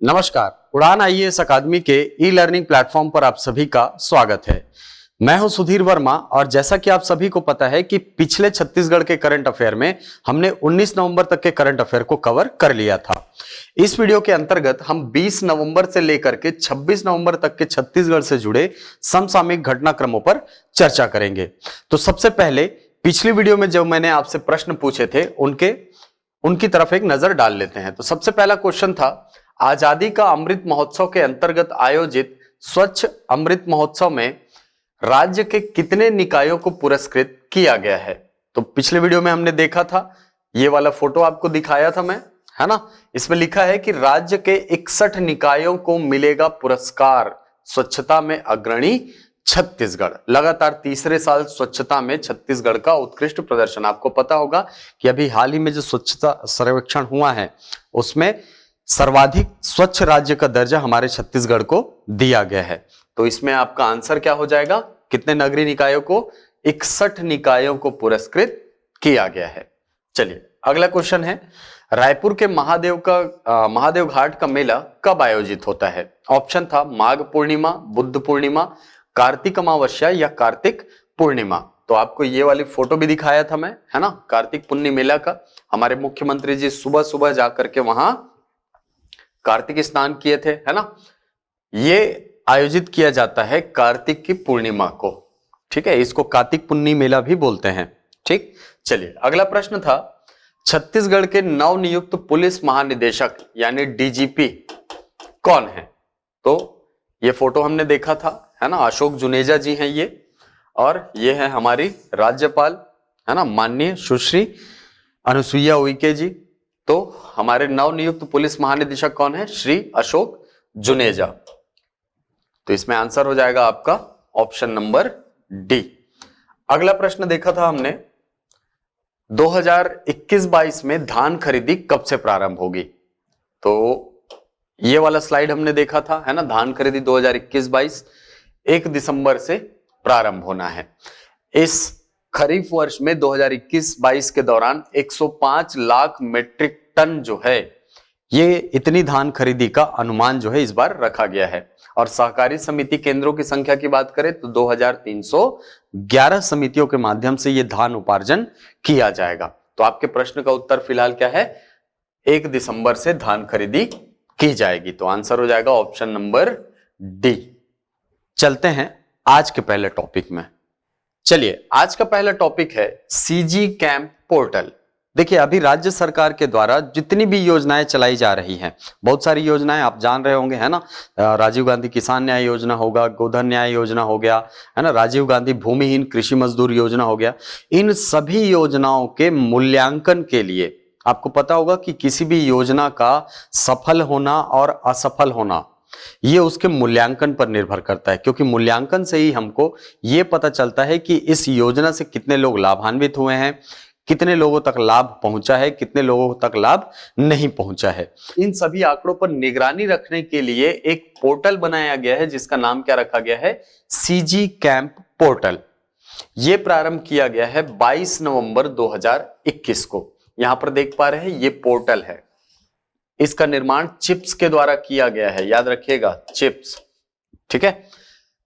नमस्कार, उड़ान आईएएस अकादमी के ई लर्निंग प्लेटफॉर्म पर आप सभी का स्वागत है। मैं हूं सुधीर वर्मा और जैसा कि आप सभी को पता है कि पिछले छत्तीसगढ़ के करंट अफेयर में हमने 19 नवंबर तक के करंट अफेयर को कवर कर लिया था। इस वीडियो के अंतर्गत हम 20 नवंबर से लेकर के 26 नवंबर तक के छत्तीसगढ़ से जुड़े समसामयिक घटनाक्रमों पर चर्चा करेंगे। तो सबसे पहले पिछली वीडियो में जो मैंने आपसे प्रश्न पूछे थे उनकी तरफ एक नजर डाल लेते हैं। तो सबसे पहला क्वेश्चन था, आजादी का अमृत महोत्सव के अंतर्गत आयोजित स्वच्छ अमृत महोत्सव में राज्य के कितने निकायों को पुरस्कृत किया गया है? तो पिछले वीडियो में हमने देखा था, ये वाला फोटो आपको दिखाया था मैं, है ना। इसमें लिखा है कि राज्य के 61 निकायों को मिलेगा पुरस्कार, स्वच्छता में अग्रणी छत्तीसगढ़। लगातार तीसरे साल स्वच्छता में छत्तीसगढ़ का उत्कृष्ट प्रदर्शन। आपको पता होगा कि अभी हाल ही में जो स्वच्छता सर्वेक्षण हुआ है उसमें सर्वाधिक स्वच्छ राज्य का दर्जा हमारे छत्तीसगढ़ को दिया गया है। तो इसमें आपका आंसर क्या हो जाएगा? कितने नगरीय निकायों को? 61 निकायों को पुरस्कृत किया गया है। चलिए अगला क्वेश्चन है, रायपुर के महादेव घाट का मेला कब आयोजित होता है? ऑप्शन था माघ पूर्णिमा, बुद्ध पूर्णिमा, कार्तिक अमावस्या या कार्तिक पूर्णिमा। तो आपको ये वाली फोटो भी दिखाया था मैं, है ना, कार्तिक पुन्नी मेला का। हमारे मुख्यमंत्री जी सुबह सुबह जाकर के वहां कार्तिक स्नान किए थे, है ना। ये आयोजित किया जाता है कार्तिक की पूर्णिमा को, ठीक है। इसको कार्तिक पुन्नी मेला भी बोलते हैं, ठीक। चलिए अगला प्रश्न था, छत्तीसगढ़ के नवनियुक्त पुलिस महानिदेशक यानी डीजीपी कौन है? तो ये फोटो हमने देखा था, है ना, अशोक जुनेजा जी हैं ये, और ये है हमारी राज्यपाल, है ना, माननीय सुश्री अनुसुईया उइके जी। तो हमारे नवनियुक्त पुलिस महानिदेशक कौन है? श्री अशोक जुनेजा। तो इसमें आंसर हो जाएगा आपका ऑप्शन नंबर डी। अगला प्रश्न देखा था हमने, 2021-22 में धान खरीदी कब से प्रारंभ होगी? तो ये वाला स्लाइड हमने देखा था, है ना। धान खरीदी 2021-22 1 दिसंबर से प्रारंभ होना है। इस खरीफ वर्ष में 2021-22 के दौरान 105 लाख मीट्रिक टन जो है, ये इतनी धान खरीदी का अनुमान जो है इस बार रखा गया है। और सहकारी समिति केंद्रों की संख्या की बात करें तो 2311 समितियों के माध्यम से ये धान उपार्जन किया जाएगा। तो आपके प्रश्न का उत्तर फिलहाल क्या है? 1 दिसंबर से धान खरीदी की जाएगी। तो आंसर हो जाएगा ऑप्शन नंबर डी। चलते हैं आज के पहले टॉपिक में। चलिए आज का पहला टॉपिक है सीजी कैंप पोर्टल। देखिए अभी राज्य सरकार के द्वारा जितनी भी योजनाएं चलाई जा रही हैं, बहुत सारी योजनाएं आप जान रहे होंगे, है ना। राजीव गांधी किसान न्याय योजना होगा, गोधन न्याय योजना हो गया, है ना, राजीव गांधी भूमिहीन कृषि मजदूर योजना हो गया। इन सभी योजनाओं के मूल्यांकन के लिए आपको पता होगा कि किसी भी योजना का सफल होना और असफल होना ये उसके मूल्यांकन पर निर्भर करता है, क्योंकि मूल्यांकन से ही हमको ये पता चलता है कि इस योजना से कितने लोग लाभान्वित हुए हैं, कितने लोगों तक लाभ पहुंचा है, कितने लोगों तक लाभ नहीं पहुंचा है। इन सभी आंकड़ों पर निगरानी रखने के लिए एक पोर्टल बनाया गया है जिसका नाम क्या रखा गया है? CG camp portal. यह प्रारंभ किया गया है 22 नवंबर 2021 को। यहां पर देख पा रहे हैं ये पोर्टल है। इसका निर्माण चिप्स के द्वारा किया गया है, याद रखिएगा चिप्स, ठीक है।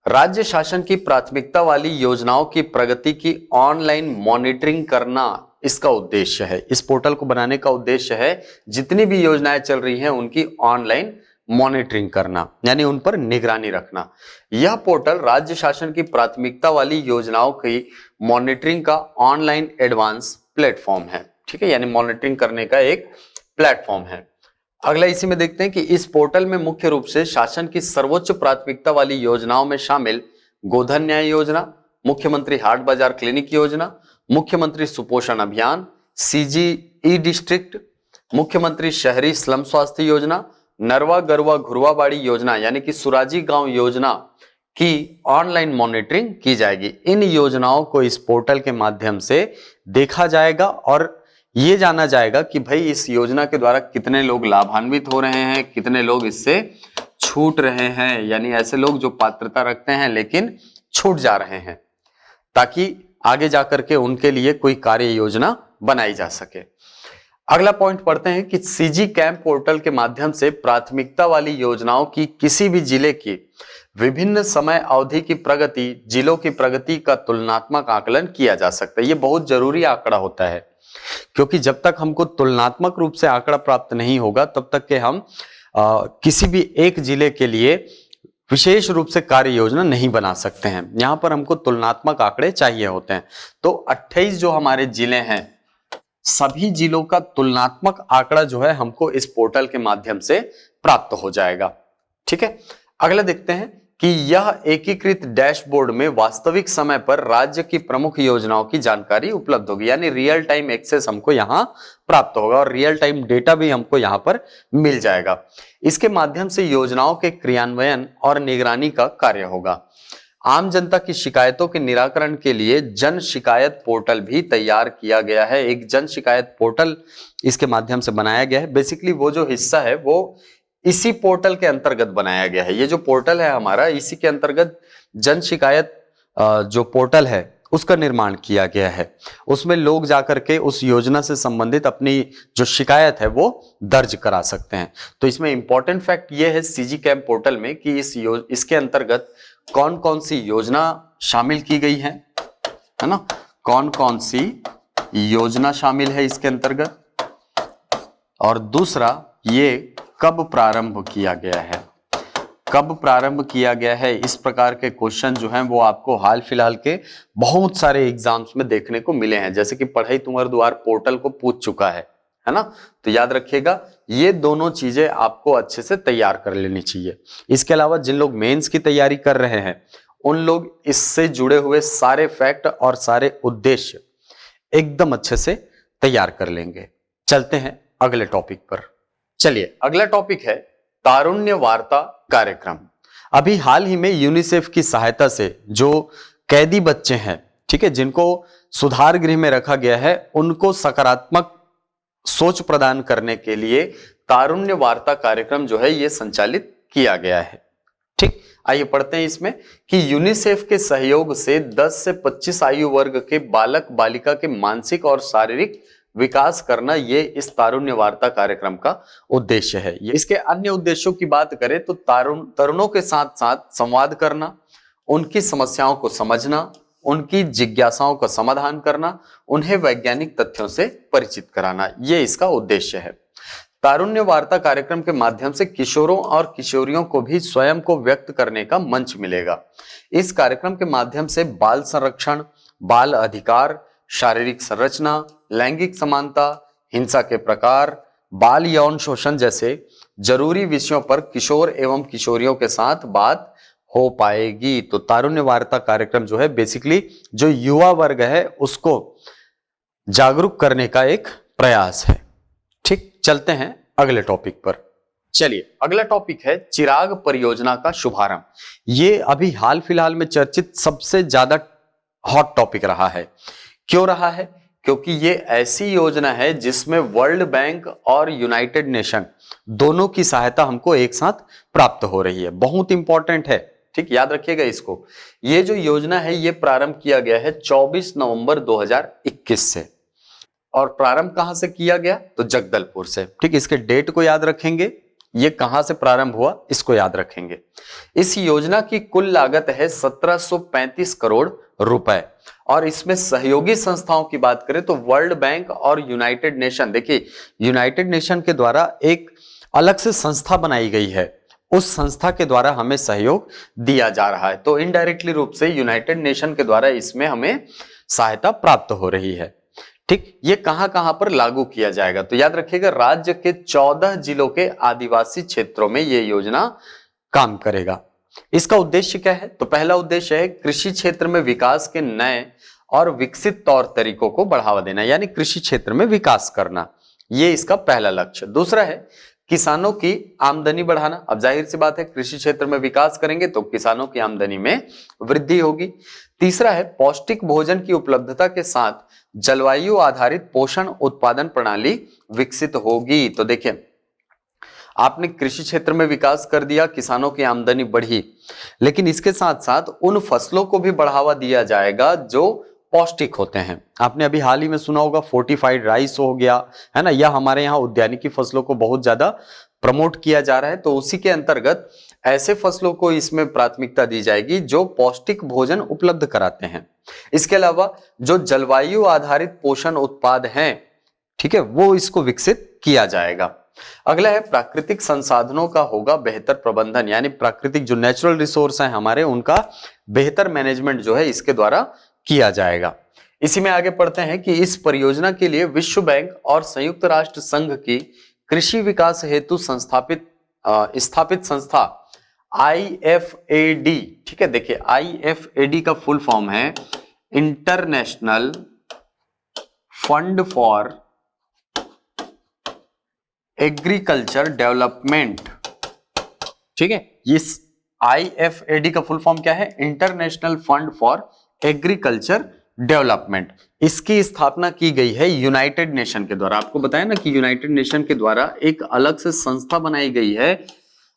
राज्य शासन की प्राथमिकता वाली योजनाओं की प्रगति की ऑनलाइन मॉनिटरिंग करना इसका उद्देश्य है। इस पोर्टल को बनाने का उद्देश्य है जितनी भी योजनाएं चल रही हैं उनकी ऑनलाइन मॉनिटरिंग करना, यानी उन पर निगरानी रखना। यह पोर्टल राज्य शासन की प्राथमिकता वाली योजनाओं की मॉनिटरिंग का ऑनलाइन एडवांस प्लेटफॉर्म है, ठीक है, यानी मॉनिटरिंग करने का एक प्लेटफॉर्म है। अगला इसी में देखते हैं कि इस पोर्टल में मुख्य रूप से शासन की सर्वोच्च प्राथमिकता वाली योजनाओं में शामिल गोधन न्याय योजना, मुख्यमंत्री हाट बाजार क्लिनिक योजना, मुख्यमंत्री सुपोषण अभियान, सीजी ई डिस्ट्रिक्ट, मुख्यमंत्री शहरी स्लम स्वास्थ्य योजना, नरवा गरवा घुरवाबाड़ी योजना यानी कि सुराजी गांव योजना की ऑनलाइन मॉनिटरिंग की जाएगी। इन योजनाओं को इस पोर्टल के माध्यम से देखा जाएगा और ये जाना जाएगा कि भाई इस योजना के द्वारा कितने लोग लाभान्वित हो रहे हैं, कितने लोग इससे छूट रहे हैं, यानी ऐसे लोग जो पात्रता रखते हैं लेकिन छूट जा रहे हैं, ताकि आगे जाकर के उनके लिए कोई कार्य योजना बनाई जा सके। अगला पॉइंट पढ़ते हैं कि सीजी कैंप पोर्टल के माध्यम से प्राथमिकता वाली योजनाओं की किसी भी जिले की विभिन्न समय अवधि की प्रगति, जिलों की प्रगति का तुलनात्मक आकलन किया जा सकता है। ये बहुत जरूरी आंकड़ा होता है, क्योंकि जब तक हमको तुलनात्मक रूप से आंकड़ा प्राप्त नहीं होगा तब तक के हम किसी भी एक जिले के लिए विशेष रूप से कार्य योजना नहीं बना सकते हैं। यहां पर हमको तुलनात्मक आंकड़े चाहिए होते हैं। तो 28 जो हमारे जिले हैं, सभी जिलों का तुलनात्मक आंकड़ा जो है हमको इस पोर्टल के माध्यम से प्राप्त हो जाएगा। ठीक है, अगला देखते हैं कि यह एकीकृत डैशबोर्ड में वास्तविक समय पर राज्य की प्रमुख योजनाओं की जानकारी उपलब्ध होगी, यानी रियल टाइम एक्सेस हमको यहां प्राप्त होगा और रियल टाइम डेटा भी हमको यहां पर मिल जाएगा। इसके माध्यम से योजनाओं के क्रियान्वयन और निगरानी का कार्य होगा। आम जनता की शिकायतों के निराकरण के लिए जन शिकायत पोर्टल भी तैयार किया गया है। एक जन शिकायत पोर्टल इसके माध्यम से बनाया गया है। बेसिकली वो जो हिस्सा है वो इसी पोर्टल के अंतर्गत बनाया गया है। ये जो पोर्टल है हमारा, इसी के अंतर्गत जन शिकायत जो पोर्टल है उसका निर्माण किया गया है। उसमें लोग जाकर के उस योजना से संबंधित अपनी जो शिकायत है वो दर्ज करा सकते हैं। तो इसमें इंपॉर्टेंट फैक्ट ये है सीजी कैंप पोर्टल में कि इसके अंतर्गत कौन कौन सी योजना शामिल की गई है ना, कौन कौन सी योजना शामिल है इसके अंतर्गत, और दूसरा ये कब प्रारंभ किया गया है, कब प्रारंभ किया गया है। इस प्रकार के क्वेश्चन जो हैं वो आपको हाल फिलहाल के बहुत सारे एग्जाम्स में देखने को मिले हैं, जैसे कि पढ़ई तुंहर दुआर पोर्टल को पूछ चुका है ना। तो याद रखिएगा ये दोनों चीजें आपको अच्छे से तैयार कर लेनी चाहिए। इसके अलावा जिन लोग मेंस की तैयारी कर रहे हैं उन लोग इससे जुड़े हुए सारे फैक्ट और सारे उद्देश्य एकदम अच्छे से तैयार कर लेंगे। चलते हैं अगले टॉपिक पर। चलिए, अगला टॉपिक है तारुण्य वार्ता कार्यक्रम। अभी हाल ही में यूनिसेफ की सहायता से जो कैदी बच्चे हैं, ठीक है, जिनको सुधार गृह में रखा गया है, उनको सकारात्मक सोच प्रदान करने के लिए तारुण्य वार्ता कार्यक्रम जो है ये संचालित किया गया है। ठीक, आइए पढ़ते हैं इसमें कि यूनिसेफ के सहयोग से 10 से 25 आयु वर्ग के बालक बालिका के मानसिक और शारीरिक विकास करना, ये इस तारुण्य वार्ता कार्यक्रम का उद्देश्य है। इसके अन्य उद्देश्यों की बात करें तो तरुणों के साथ साथ संवाद करना, उनकी समस्याओं को समझना, उनकी जिज्ञासाओं का समाधान करना, उन्हें वैज्ञानिक तथ्यों से परिचित कराना, ये इसका उद्देश्य है। तारुण्य वार्ता कार्यक्रम के माध्यम से किशोरों और किशोरियों को भी स्वयं को व्यक्त करने का मंच मिलेगा। इस कार्यक्रम के माध्यम से बाल संरक्षण, बाल अधिकार, शारीरिक संरचना, लैंगिक समानता, हिंसा के प्रकार, बाल यौन शोषण जैसे जरूरी विषयों पर किशोर एवं किशोरियों के साथ बात हो पाएगी। तो तारुण्य वार्ता कार्यक्रम जो है बेसिकली जो युवा वर्ग है उसको जागरूक करने का एक प्रयास है। ठीक, चलते हैं अगले टॉपिक पर। चलिए, अगला टॉपिक है चिराग परियोजना का शुभारंभ। ये अभी हाल फिलहाल में चर्चित सबसे ज्यादा हॉट टॉपिक रहा है। क्यों रहा है? क्योंकि ये ऐसी योजना है जिसमें वर्ल्ड बैंक और यूनाइटेड नेशन दोनों की सहायता हमको एक साथ प्राप्त हो रही है। बहुत इंपॉर्टेंट है, ठीक, याद रखिएगा इसको। ये जो योजना है ये प्रारंभ किया गया है 24 नवंबर 2021 से, और प्रारंभ कहां से किया गया? तो जगदलपुर से। ठीक, इसके डेट को याद रखेंगे, ये कहां से प्रारंभ हुआ इसको याद रखेंगे। इस योजना की कुल लागत है 1735 करोड़ रुपए, और इसमें सहयोगी संस्थाओं की बात करें तो वर्ल्ड बैंक और यूनाइटेड नेशन, देखिए यूनाइटेड नेशन के द्वारा एक अलग से संस्था बनाई गई है, उस संस्था के द्वारा हमें सहयोग दिया जा रहा है। तो इनडायरेक्टली रूप से यूनाइटेड नेशन के द्वारा इसमें हमें सहायता प्राप्त हो रही है। ठीक, ये कहां कहां पर लागू किया जाएगा? तो याद रखिएगा राज्य के 14 जिलों के आदिवासी क्षेत्रों में यह योजना काम करेगा। इसका उद्देश्य क्या है? तो पहला उद्देश्य है कृषि क्षेत्र में विकास के नए और विकसित तौर तरीकों को बढ़ावा देना, यानी कृषि क्षेत्र में विकास करना, ये इसका पहला लक्ष्य। दूसरा है किसानों की आमदनी बढ़ाना। अब जाहिर सी बात है कृषि क्षेत्र में विकास करेंगे तो किसानों की आमदनी में वृद्धि होगी। तीसरा है पौष्टिक भोजन की उपलब्धता के साथ जलवायु आधारित पोषण उत्पादन प्रणाली विकसित होगी। तो देखिए, आपने कृषि क्षेत्र में विकास कर दिया, किसानों की आमदनी बढ़ी, लेकिन इसके साथ साथ उन फसलों को भी बढ़ावा दिया जाएगा जो पौष्टिक होते हैं। आपने अभी हाल ही में सुना होगा फोर्टिफाइड राइस हो गया, है ना, या हमारे यहाँ उद्यानिकी फसलों को बहुत ज्यादा प्रमोट किया जा रहा है, तो उसी के अंतर्गत ऐसे फसलों को इसमें प्राथमिकता दी जाएगी जो पौष्टिक भोजन उपलब्ध कराते हैं। इसके अलावा जो जलवायु आधारित पोषण उत्पाद हैं, ठीक है, वो इसको विकसित किया जाएगा। अगला है प्राकृतिक संसाधनों का होगा बेहतर प्रबंधन, यानी प्राकृतिक जो नेचुरल रिसोर्स हैं हमारे, उनका बेहतर मैनेजमेंट जो है इसके द्वारा किया जाएगा। इसी में आगे पढ़ते हैं कि इस परियोजना के लिए विश्व बैंक और संयुक्त राष्ट्र संघ की कृषि विकास हेतु स्थापित संस्था IFAD, ठीक है, देखिए IFAD का फुल फॉर्म है international fund for agriculture development, ठीक है, इस IFAD का फुल फॉर्म क्या है? International fund for agriculture development. इसकी स्थापना की गई है यूनाइटेड नेशन के द्वारा। आपको बताया ना कि यूनाइटेड नेशन के द्वारा एक अलग से संस्था बनाई गई है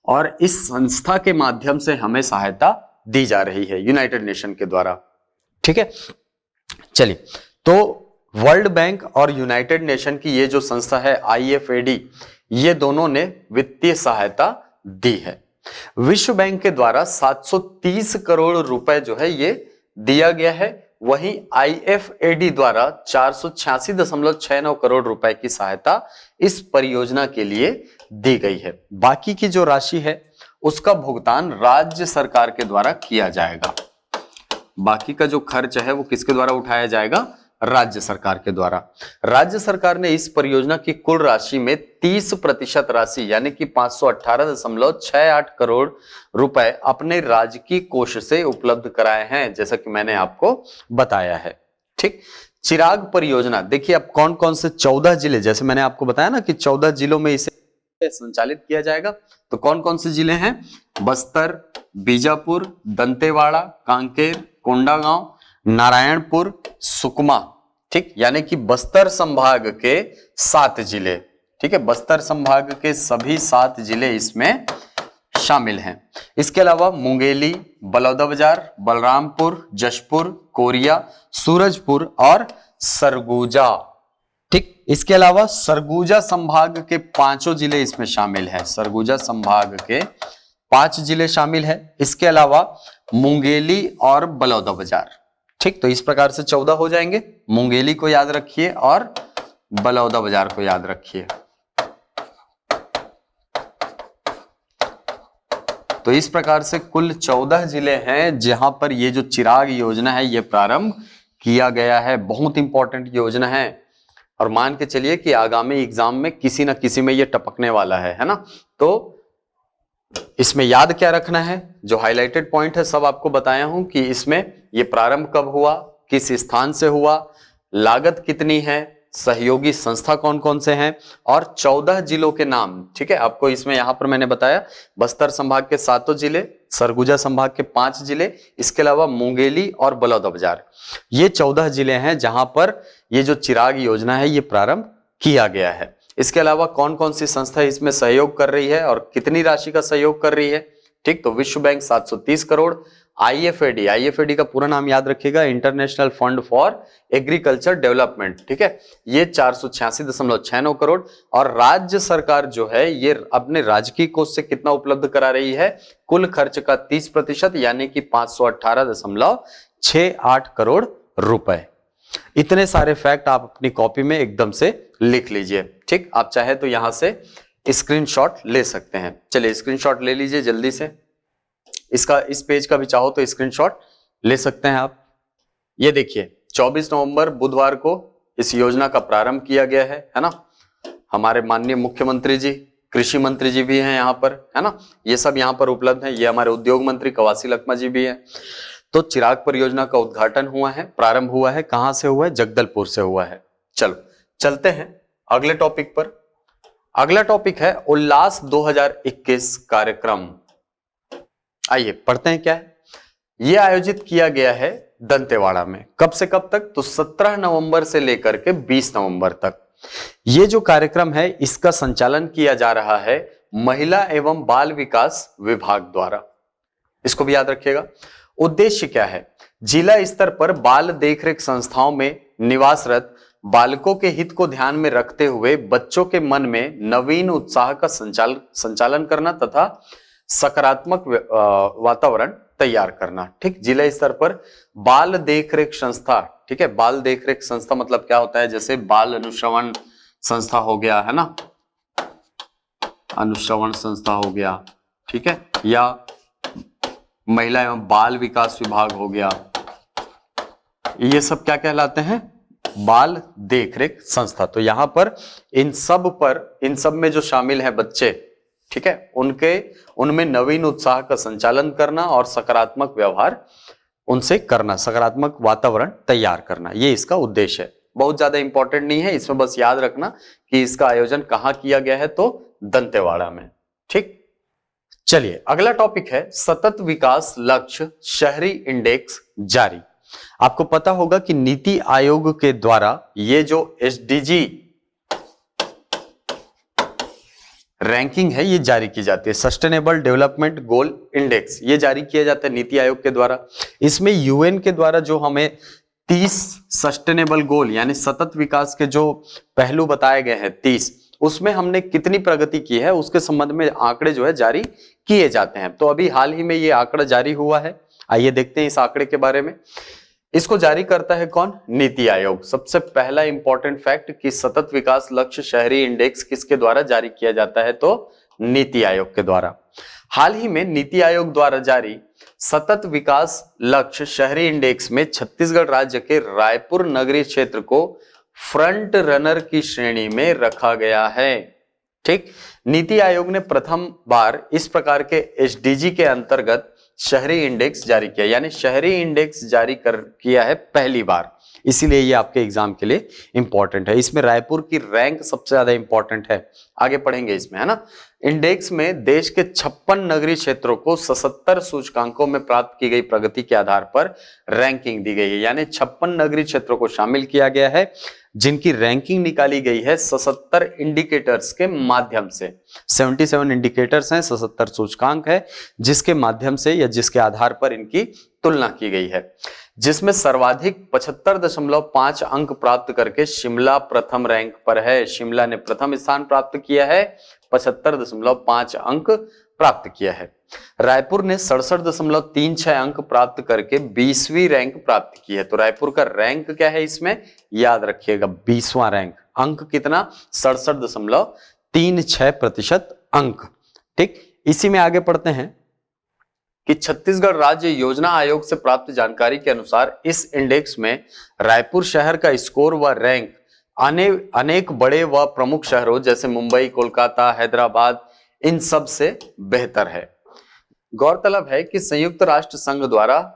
और इस संस्था के माध्यम से हमें सहायता दी जा रही है यूनाइटेड नेशन के द्वारा, ठीक है। चलिए, तो वर्ल्ड बैंक और यूनाइटेड नेशन की ये जो संस्था है IFAD, ये दोनों ने वित्तीय सहायता दी है। विश्व बैंक के द्वारा 730 करोड़ रुपए जो है ये दिया गया है, वहीं IFAD द्वारा 486.69 करोड़ रुपए की सहायता इस परियोजना के लिए दी गई है। बाकी की जो राशि है उसका भुगतान राज्य सरकार के द्वारा किया जाएगा। बाकी का जो खर्च है वो किसके द्वारा उठाया जाएगा? राज्य सरकार के द्वारा। राज्य सरकार ने इस परियोजना की कुल राशि में 30% राशि यानी कि 518.68 करोड़ रुपए अपने राजकीय कोष से उपलब्ध कराए हैं, जैसा कि मैंने आपको बताया है, ठीक। चिराग परियोजना, देखिए अब कौन कौन से 14 जिले, जैसे मैंने आपको बताया ना कि 14 जिलों में इसे संचालित किया जाएगा, तो कौन कौन से जिले हैं? बस्तर, बीजापुर, दंतेवाड़ा, कांकेर, कोंडागांव, नारायणपुर, सुकमा, ठीक, यानी कि बस्तर संभाग के 7 जिले, ठीक है, बस्तर संभाग के सभी 7 जिले इसमें शामिल हैं। इसके अलावा मुंगेली, बलौदाबाजार, बलरामपुर, जशपुर, कोरिया, सूरजपुर और सरगुजा, ठीक। इसके अलावा सरगुजा संभाग के 5 जिले इसमें शामिल हैं। सरगुजा संभाग के 5 जिले शामिल है। इसके अलावा मुंगेली और बलौदाबाजार, ठीक। तो इस प्रकार से 14 हो जाएंगे। मुंगेली को याद रखिए और बलौदाबाजार को याद रखिए। तो इस प्रकार से कुल 14 जिले हैं जहां पर ये जो चिराग योजना है ये प्रारंभ किया गया है। बहुत इंपॉर्टेंट योजना है और मान के चलिए कि आगामी एग्जाम में किसी ना किसी में ये टपकने वाला है ना। तो इसमें याद क्या रखना है, जो हाईलाइटेड पॉइंट है सब आपको बताया हूं कि इसमें ये प्रारंभ कब हुआ, किस स्थान से हुआ, लागत कितनी है, सहयोगी संस्था कौन कौन से हैं और 14 जिलों के नाम, ठीक है। आपको इसमें यहां पर मैंने बताया बस्तर संभाग के 7 जिले, सरगुजा संभाग के 5 जिले, इसके अलावा मुंगेली और बलौदाबाजार, ये 14 जिले हैं जहां पर ये जो चिराग योजना है ये प्रारंभ किया गया है। इसके अलावा कौन कौन सी संस्था इसमें सहयोग कर रही है और कितनी राशि का सहयोग कर रही है, ठीक। तो विश्व बैंक 730 करोड़, IFAD का पूरा नाम याद रखिएगा, international fund for agriculture development, ठीक है, ये 486.69 करोड़ और राज्य सरकार जो है ये अपने राजकीय कोष से कितना उपलब्ध करा रही है? कुल खर्च का 30% यानी कि 518.68 करोड़ रुपए। इतने सारे फैक्ट आप अपनी कॉपी में एकदम से लिख लीजिए, ठीक। आप चाहे तो यहां से स्क्रीनशॉट ले सकते हैं। चलिए स्क्रीनशॉट ले लीजिए जल्दी से, इसका इस पेज का भी चाहो तो स्क्रीनशॉट ले सकते हैं आप। ये देखिए 24 नवंबर बुधवार को इस योजना का प्रारंभ किया गया है ना। हमारे माननीय मुख्यमंत्री जी, कृषि मंत्री जी भी हैं यहाँ पर, है ना, ये सब यहाँ पर उपलब्ध हैं। ये हमारे उद्योग मंत्री कवासी लखमा जी भी हैं। तो चिराग परियोजना का उद्घाटन हुआ है, प्रारंभ हुआ है, कहां से हुआ है? जगदलपुर से हुआ है। चलो चलते हैं अगले टॉपिक पर। अगला टॉपिक है उल्लास 2021 कार्यक्रम। आइए पढ़ते हैं क्या है। यह आयोजित किया गया है दंतेवाड़ा में। कब से कब तक? तो 17 नवंबर से लेकर के 20 नवंबर तक। यह जो कार्यक्रम है इसका संचालन किया जा रहा है महिला एवं बाल विकास विभाग द्वारा। इसको भी याद रखिएगा। उद्देश्य क्या है? जिला स्तर पर बाल देखरेख संस्थाओं में निवासरत बालकों के हित को ध्यान में रखते हुए बच्चों के मन में नवीन उत्साह का संचालन करना तथा सकारात्मक वातावरण तैयार करना। ठीक, जिला स्तर पर बाल देखरेख संस्था, ठीक है, बाल देखरेख संस्था मतलब क्या होता है, जैसे बाल अनुश्रवण संस्था हो गया, है ना, अनुश्रवण संस्था हो गया, ठीक है, या महिला एवं बाल विकास विभाग हो गया, ये सब क्या कहलाते हैं, बाल देखरेख संस्था। तो यहां पर इन सब में जो शामिल है बच्चे, ठीक है, उनमें नवीन उत्साह का संचालन करना और सकारात्मक व्यवहार उनसे करना, सकारात्मक वातावरण तैयार करना, ये इसका उद्देश्य है। बहुत ज्यादा इंपॉर्टेंट नहीं है, इसमें बस याद रखना कि इसका आयोजन कहां किया गया है, तो दंतेवाड़ा में। ठीक, चलिए अगला टॉपिक है सतत विकास लक्ष्य शहरी इंडेक्स जारी। आपको पता होगा कि नीति आयोग के द्वारा ये जो एसडीजी रैंकिंग है ये जारी की जाती है, सस्टेनेबल डेवलपमेंट गोल इंडेक्स, ये जारी किया जाता है नीति आयोग के द्वारा। इसमें यूएन के द्वारा जो हमें 30 सस्टेनेबल गोल यानी सतत विकास के जो पहलू बताए गए हैं 30, उसमें हमने कितनी प्रगति की है उसके संबंध में आंकड़े जो है जारी किए जाते हैं। तो अभी हाल ही में ये आंकड़ा जारी हुआ है, आइए देखते हैं इस आंकड़े के बारे में। इसको जारी करता है कौन, नीति आयोग। सबसे पहला इंपॉर्टेंट फैक्ट कि सतत विकास लक्ष्य शहरी इंडेक्स किसके द्वारा जारी किया जाता है, तो नीति आयोग के द्वारा। हाल ही में नीति आयोग द्वारा जारी सतत विकास लक्ष्य शहरी इंडेक्स में छत्तीसगढ़ राज्य के रायपुर नगरीय क्षेत्र को फ्रंट रनर की श्रेणी में रखा गया है। ठीक, नीति आयोग ने प्रथम बार इस प्रकार के एसडीजी के अंतर्गत शहरी इंडेक्स जारी किया, यानी शहरी इंडेक्स जारी किया है पहली बार, इसीलिए ये आपके एग्जाम के लिए इंपॉर्टेंट है। इसमें रायपुर की रैंक सबसे ज्यादा इंपॉर्टेंट है, आगे पढ़ेंगे इसमें, है ना। इंडेक्स में देश के 56 नगरीय क्षेत्रों को 77 सूचकांकों में प्राप्त की गई प्रगति के आधार पर रैंकिंग दी गई है, यानी 56 नगरीय क्षेत्रों को शामिल किया गया है जिनकी रैंकिंग निकाली गई है 77 इंडिकेटर्स के माध्यम से। 77 इंडिकेटर्स हैं, 77 सूचकांक है जिसके माध्यम से या जिसके आधार पर इनकी तुलना की गई है, जिसमें सर्वाधिक 75.5 अंक प्राप्त करके शिमला प्रथम रैंक पर है। शिमला ने प्रथम स्थान प्राप्त किया है, 75.5 अंक प्राप्त किया है। रायपुर ने 67.36 अंक प्राप्त करके 20वीं रैंक प्राप्त की है। तो रायपुर का रैंक क्या है इसमें, याद रखिएगा 20वां रैंक। अंक कितना, 67.36% अंक। ठीक, इसी में आगे पढ़ते हैं कि छत्तीसगढ़ राज्य योजना आयोग से प्राप्त जानकारी के अनुसार इस इंडेक्स में रायपुर शहर का स्कोर व रैंक अनेक बड़े व प्रमुख शहरों जैसे मुंबई, कोलकाता, हैदराबाद इन सब से बेहतर है। गौरतलब है कि संयुक्त राष्ट्र संघ द्वारा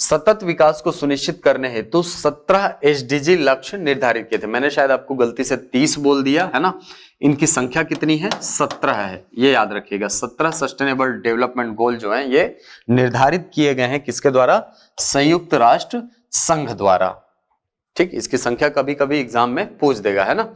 सतत विकास को सुनिश्चित करने हेतु 17 एसडीजी लक्ष्य निर्धारित किए थे। मैंने शायद आपको गलती से 30 बोल दिया है ना, इनकी संख्या कितनी है, 17 है, ये याद रखिएगा। 17 सस्टेनेबल डेवलपमेंट गोल जो हैं ये निर्धारित किए गए हैं किसके द्वारा, संयुक्त राष्ट्र संघ द्वारा। ठीक, इसकी संख्या कभी कभी एग्जाम में पूछ देगा, है ना।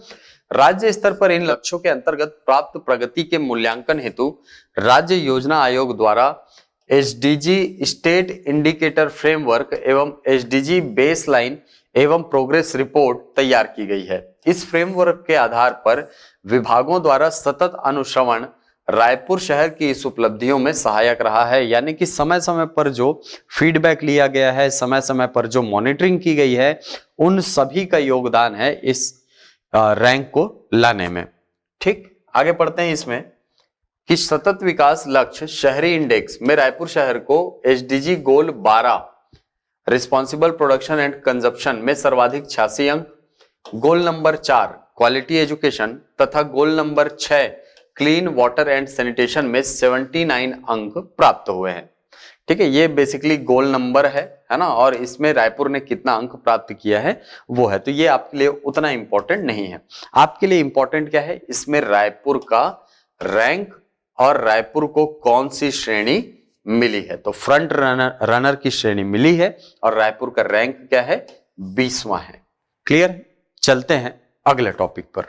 राज्य स्तर पर इन लक्ष्यों के अंतर्गत प्राप्त प्रगति के मूल्यांकन हेतु राज्य योजना आयोग द्वारा एसडीजी स्टेट इंडिकेटर फ्रेमवर्क एवं एसडीजी बेसलाइन एवं प्रोग्रेस रिपोर्ट तैयार की गई है। इस फ्रेमवर्क के आधार पर विभागों द्वारा सतत अनुश्रवण रायपुर शहर की इस उपलब्धियों में सहायक रहा है, यानी कि समय समय पर जो फीडबैक लिया गया है, समय समय पर जो मॉनिटरिंग की गई है, उन सभी का योगदान है इस रैंक को लाने में। ठीक, आगे पढ़ते हैं इसमें कि सतत विकास लक्ष्य शहरी इंडेक्स में रायपुर शहर को SDG goal 12 responsible production and consumption में सर्वाधिक 86 अंक, गोल नंबर 4 क्वालिटी एजुकेशन तथा goal number 6 clean water and sanitation में 79 अंक प्राप्त हुए हैं। ठीक है, ये बेसिकली गोल नंबर है ना, और इसमें रायपुर ने कितना अंक प्राप्त किया है वो है। तो ये आपके लिए उतना इंपॉर्टेंट नहीं है। आपके लिए इंपॉर्टेंट क्या है, इसमें रायपुर का रैंक और रायपुर को कौन सी श्रेणी मिली है। तो फ्रंट रनर की श्रेणी मिली है और रायपुर का रैंक क्या है, 20वां है। क्लियर, चलते हैं अगले टॉपिक पर।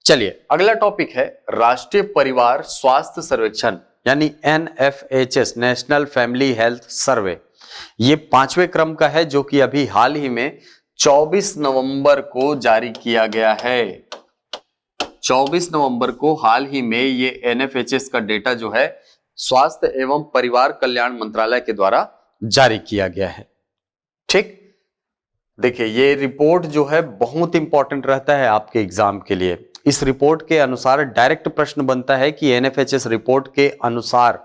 चलिए अगला टॉपिक है राष्ट्रीय परिवार स्वास्थ्य सर्वेक्षण यानी NFHS national family health survey. ये 5वें क्रम का है जो कि अभी हाल ही में 24 नवंबर को जारी किया गया है। 24 नवंबर को हाल ही में ये एनएफएचएस का डेटा जो है स्वास्थ्य एवं परिवार कल्याण मंत्रालय के द्वारा जारी किया गया है। ठीक, देखिए ये रिपोर्ट जो है बहुत इंपॉर्टेंट रहता है आपके एग्जाम के लिए। इस रिपोर्ट के अनुसार डायरेक्ट प्रश्न बनता है कि एनएफएचएस रिपोर्ट के अनुसार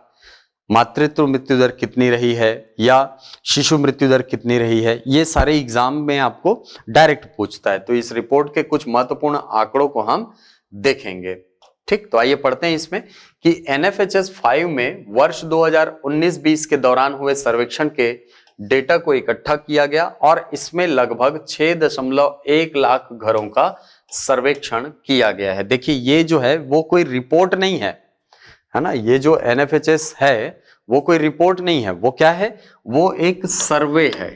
मातृत्व मृत्यु दर कितनी रही है या शिशु मृत्यु दर कितनी रही है, ये सारे एग्जाम में आपको डायरेक्ट पूछता है। तो इस रिपोर्ट के कुछ महत्वपूर्ण आंकड़ों को हम देखेंगे। ठीक, तो आइए पढ़ते हैं इसमें कि एनएफएचएस 5 में वर्ष 2019-20 के दौरान हुए सर्वेक्षण के डेटा को इकट्ठा किया गया और इसमें लगभग 6.1 लाख घरों का सर्वेक्षण किया गया है। देखिए ये जो है वो कोई रिपोर्ट नहीं है ना, ये जो एनएफएचएस है वो कोई रिपोर्ट नहीं है, वो क्या है, वो एक सर्वे है।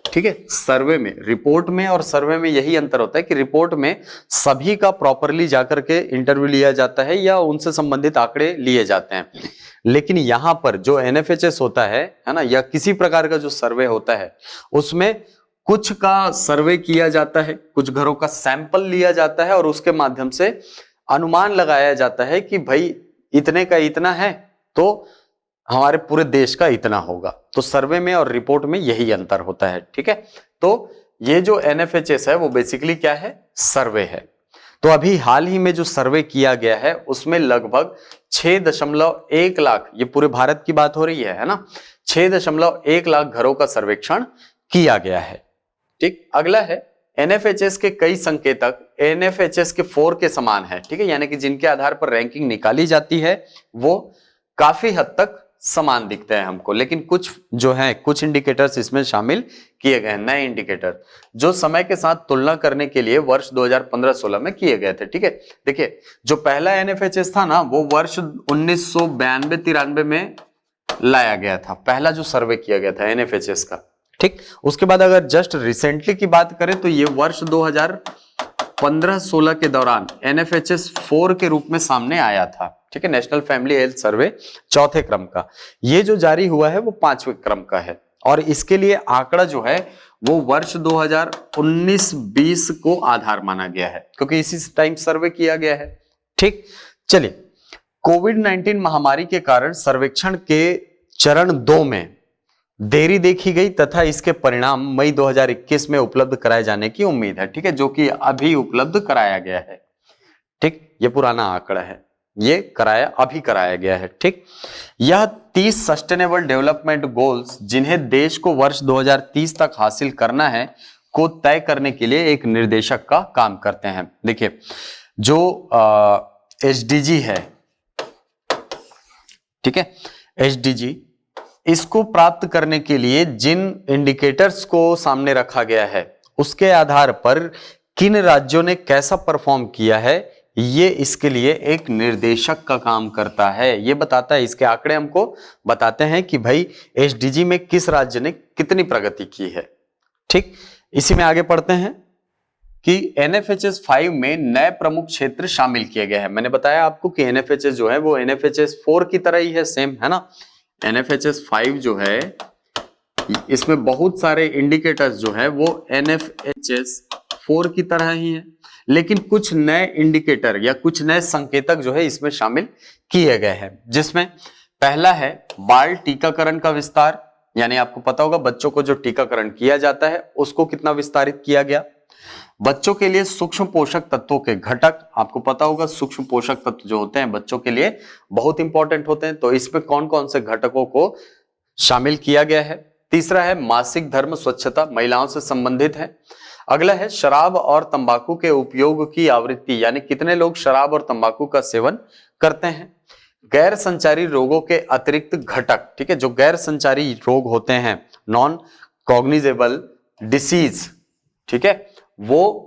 ठीक है, सर्वे में, रिपोर्ट में और सर्वे में यही अंतर होता है कि रिपोर्ट में सभी का प्रॉपरली जाकर के इंटरव्यू लिया जाता है या उनसे संबंधित आंकड़े लिए जाते हैं, लेकिन यहां पर जो एनएफएचएस होता है ना, या किसी प्रकार का जो सर्वे होता है उसमें कुछ का सर्वे किया जाता है, कुछ घरों का सैंपल लिया जाता है और उसके माध्यम से अनुमान लगाया जाता है कि भाई इतने का इतना है तो हमारे पूरे देश का इतना होगा। तो सर्वे में और रिपोर्ट में यही अंतर होता है। ठीक है, तो ये जो एनएफएचएस है वो बेसिकली क्या है, सर्वे है। तो अभी हाल ही में जो सर्वे किया गया है उसमें लगभग 6.1 लाख, ये पूरे भारत की बात हो रही है ना, 6.1 लाख घरों का सर्वेक्षण किया गया है। ठीक, अगला है एनएफएचएस के कई संकेतक एनएफएचएस के 4 के समान है। ठीक है, यानी कि जिनके आधार पर रैंकिंग निकाली जाती है वो काफी हद तक समान दिखते हैं हमको, लेकिन कुछ जो है, कुछ इंडिकेटर्स इसमें शामिल किए गए हैं, नए इंडिकेटर जो समय के साथ तुलना करने के लिए वर्ष 2015-16 में किए गए थे। ठीक है, देखिए जो पहला एनएफएचएस था ना वो वर्ष 1992-93 में लाया गया था, पहला जो सर्वे किया गया था एनएफएचएस का। ठीक, उसके बाद अगर जस्ट रिसेंटली की बात करें तो ये वर्ष 2015-16 के दौरान एनएफएचएस 4 के रूप में सामने आया था। ठीक है, नेशनल फैमिली हेल्थ सर्वे 4थे क्रम का, ये जो जारी हुआ है वो 5वें क्रम का है और इसके लिए आंकड़ा जो है वो वर्ष 2019-20 को आधार माना गया है क्योंकि इसी टाइम सर्वे किया गया है। ठीक, चलिए, कोविड-19 महामारी के कारण सर्वेक्षण के चरण 2 में देरी देखी गई तथा इसके परिणाम मई 2021 में उपलब्ध कराए जाने की उम्मीद है। ठीक है, जो कि अभी उपलब्ध कराया गया है। ठीक, ये पुराना आंकड़ा है, ये अभी कराया गया है। ठीक, यह 30 सस्टेनेबल डेवलपमेंट गोल्स जिन्हें देश को वर्ष 2030 तक हासिल करना है को तय करने के लिए एक निर्देशक का काम करते हैं। देखिए जो एसडीजी है, ठीक है, एसडीजी, इसको प्राप्त करने के लिए जिन इंडिकेटर्स को सामने रखा गया है उसके आधार पर किन राज्यों ने कैसा परफॉर्म किया है, ये इसके लिए एक निर्देशक का काम करता है। ये बताता है, इसके आंकड़े हमको बताते हैं कि भाई एसडीजी में किस राज्य ने कितनी प्रगति की है। ठीक, इसी में आगे पढ़ते हैं कि एनएफएचएस 5 में नए प्रमुख क्षेत्र शामिल किए गए हैं। मैंने बताया आपको कि एनएफएचएस जो है वो एनएफएचएस 4 की तरह ही है, सेम है ना। एनएफएचएस 5 जो है इसमें बहुत सारे इंडिकेटर्स जो है वो एनएफएचएस 4 की तरह ही है, लेकिन कुछ नए इंडिकेटर या कुछ नए संकेतक जो है इसमें शामिल किए गए हैं, जिसमें पहला है बाल टीकाकरण का विस्तार, यानी आपको पता होगा बच्चों को जो टीकाकरण किया जाता है उसको कितना विस्तारित किया गया। बच्चों के लिए सूक्ष्म पोषक तत्वों के घटक, आपको पता होगा सूक्ष्म पोषक तत्व जो होते हैं बच्चों के लिए बहुत इंपॉर्टेंट होते हैं, तो इसमें कौन कौन से घटकों को शामिल किया गया है। तीसरा है मासिक धर्म स्वच्छता, महिलाओं से संबंधित है। अगला है शराब और तंबाकू के उपयोग की आवृत्ति, यानी कितने लोग शराब और तंबाकू का सेवन करते हैं। गैर संचारी रोगों के अतिरिक्त घटक, ठीक है, जो गैर संचारी रोग होते हैं, नॉन कॉग्निजेबल डिसीज, ठीक है, वो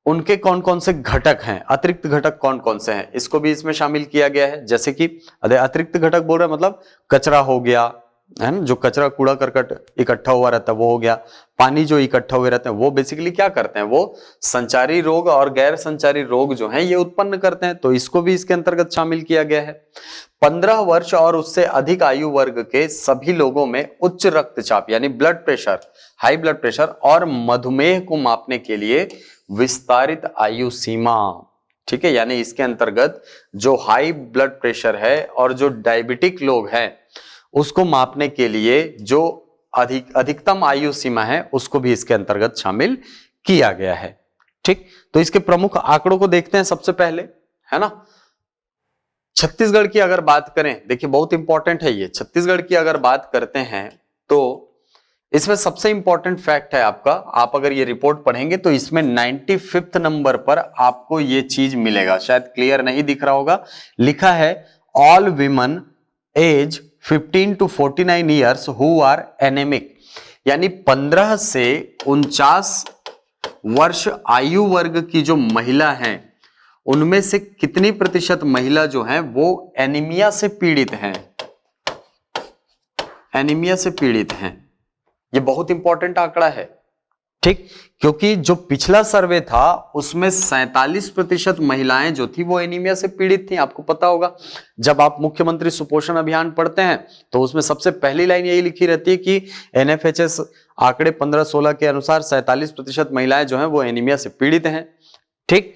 उनके कौन कौन से घटक हैं, अतिरिक्त घटक कौन कौन से हैं, इसको भी इसमें शामिल किया गया है। जैसे कि अतिरिक्त घटक बोल रहे मतलब कचरा हो गया, है ना, जो कचरा कूड़ा करकट इकट्ठा हुआ रहता है वो हो गया, पानी जो इकट्ठा हुए रहते हैं वो बेसिकली क्या करते हैं, वो संचारी रोग और गैर संचारी रोग जो हैं ये उत्पन्न करते हैं, तो इसको भी इसके अंतर्गत शामिल किया गया है। 15 वर्ष और उससे अधिक आयु वर्ग के सभी लोगों में उच्च रक्तचाप यानी blood pressure, high blood pressure और मधुमेह को मापने के लिए विस्तारित आयु सीमा, ठीक है, यानी इसके अंतर्गत जो हाई ब्लड प्रेशर है और जो डायबिटिक लोग हैं उसको मापने के लिए जो अधिकतम आयु सीमा है उसको भी इसके अंतर्गत शामिल किया गया है। ठीक, तो इसके प्रमुख आंकड़ों को देखते हैं सबसे पहले, है ना। छत्तीसगढ़ की अगर बात करें, देखिए बहुत इंपॉर्टेंट है ये, छत्तीसगढ़ की अगर बात करते हैं तो इसमें सबसे इंपॉर्टेंट फैक्ट है आपका, आप अगर ये रिपोर्ट पढ़ेंगे तो इसमें 95th नंबर पर आपको ये चीज मिलेगा, शायद क्लियर नहीं दिख रहा होगा, लिखा है all women age 15 to 49 years who are anaemic, यानी 15 से 49 वर्ष आयु वर्ग की जो महिला हैं उनमें से कितनी प्रतिशत महिला जो है वो एनीमिया से पीड़ित हैं, एनीमिया से पीड़ित हैं। ये बहुत इंपॉर्टेंट आंकड़ा है, ठीक, क्योंकि जो पिछला सर्वे था उसमें 47% महिलाएं जो थी वो एनीमिया से पीड़ित थी। आपको पता होगा जब आप मुख्यमंत्री सुपोषण अभियान पढ़ते हैं तो उसमें सबसे पहली लाइन यही लिखी रहती है कि एनएफएचएस आंकड़े 15-16 के अनुसार 47% महिलाएं जो हैं वो एनीमिया से पीड़ित हैं। ठीक,